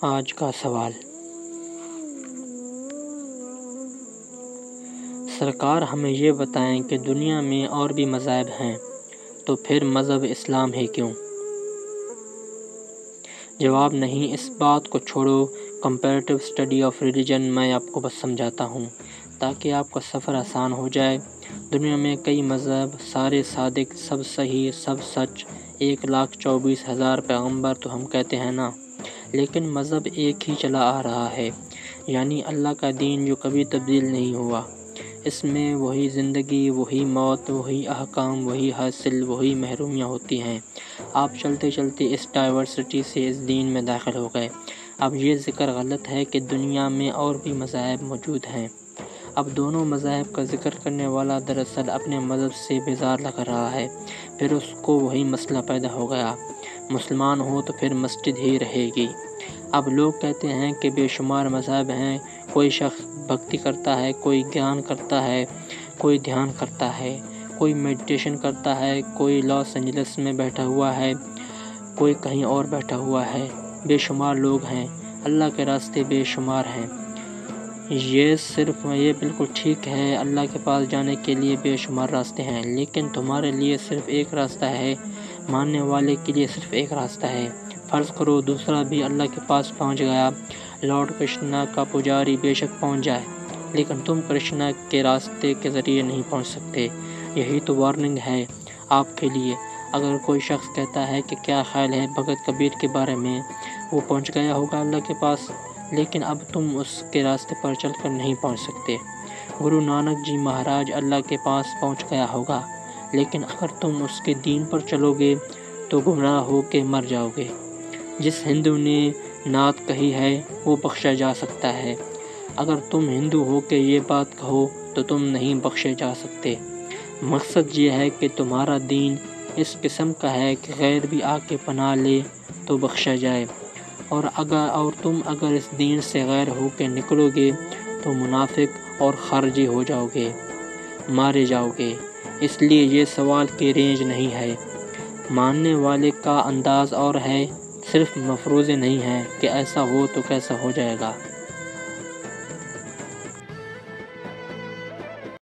آج کا سوال: سرکار ہمیں یہ بتائیں کہ دنیا میں اور بھی مذاہب ہیں تو پھر مذہب اسلام ہے کیوں؟ جواب: نہیں، اس بات کو چھوڑو، کمپیریٹو اسٹڈی آف ریلیجن میں آپ کو بس سمجھاتا ہوں تاکہ آپ کا سفر آسان ہو جائے۔ دنیا میں کئی مذہب، سارے صادق، سب صحیح، سب سچ، 1,24,000 پیغمبر تو ہم کہتے ہیں نا، لیکن مذہب ایک ہی چلا آ رہا ہے، یعنی اللہ کا دین جو کبھی تبدیل نہیں ہوا۔ اس میں وہی زندگی، وہی موت، وہی احکام، وہی حاصل، وہی محرومیاں ہوتی ہیں۔ آپ چلتے چلتے اس ڈائیورسٹی سے اس دین میں داخل ہو گئے۔ اب یہ ذکر غلط ہے کہ دنیا میں اور بھی مذاہب موجود ہیں۔ اب دونوں مذاہب کا ذکر کرنے والا دراصل اپنے مذہب سے بیزار لگ رہا ہے، پھر اس کو وہی مسئلہ پیدا ہو گیا، مسلمان ہو تو پھر مسجد ہی رہے گی۔ اب لوگ کہتے ہیں کہ بے شمار مذاہب ہیں، کوئی شخص بھکتی کرتا ہے، کوئی گیان کرتا ہے، کوئی دھیان کرتا ہے، کوئی میڈیٹیشن کرتا ہے، کوئی لاس اینجلس میں بیٹھا ہوا ہے، کوئی کہیں اور بیٹھا ہوا ہے۔ بے شمار لوگ ہیں، اللہ کے راستے بے شمار ہیں۔ یہ بالکل ٹھیک ہے، اللہ کے پاس جانے کے لیے بے شمار راستے ہیں، لیکن تمہارے لیے صرف ایک راستہ ہے، ماننے والے کے لیے صرف ایک راستہ ہے۔ فرض کرو دوسرا بھی اللہ کے پاس پہنچ گیا، لارڈ کرشنا کا پجاری بے شک پہنچ جائے، لیکن تم کرشنا کے راستے کے ذریعے نہیں پہنچ سکتے۔ یہی تو وارننگ ہے آپ کے لیے۔ اگر کوئی شخص کہتا ہے کہ کیا خیال ہے بھگت کبیر کے بارے میں، وہ پہنچ گیا ہوگا اللہ کے پاس، لیکن اب تم اس کے راستے پر چل کر نہیں پہنچ سکتے۔ گرو نانک جی مہاراج اللہ کے پاس پہنچ گیا ہوگا، لیکن اگر تم اس کے دین پر چلو گے تو گمراہ ہو کے مر جاؤ گے۔ جس ہندو نے نعت کہی ہے وہ بخشا جا سکتا ہے، اگر تم ہندو ہو کے یہ بات کہو تو تم نہیں بخشے جا سکتے۔ مقصد یہ ہے کہ تمہارا دین اس قسم کا ہے کہ غیر بھی آ کے پناہ لے تو بخشا جائے، اور تم اگر اس دین سے غیر ہو کے نکلو گے تو منافق اور خارجی ہو جاؤ گے، مارے جاؤ گے۔ اس لیے یہ سوال کی رینج نہیں ہے، ماننے والے کا انداز اور ہے، صرف مفروضے نہیں ہیں کہ ایسا ہو تو کیسا ہو جائے گا۔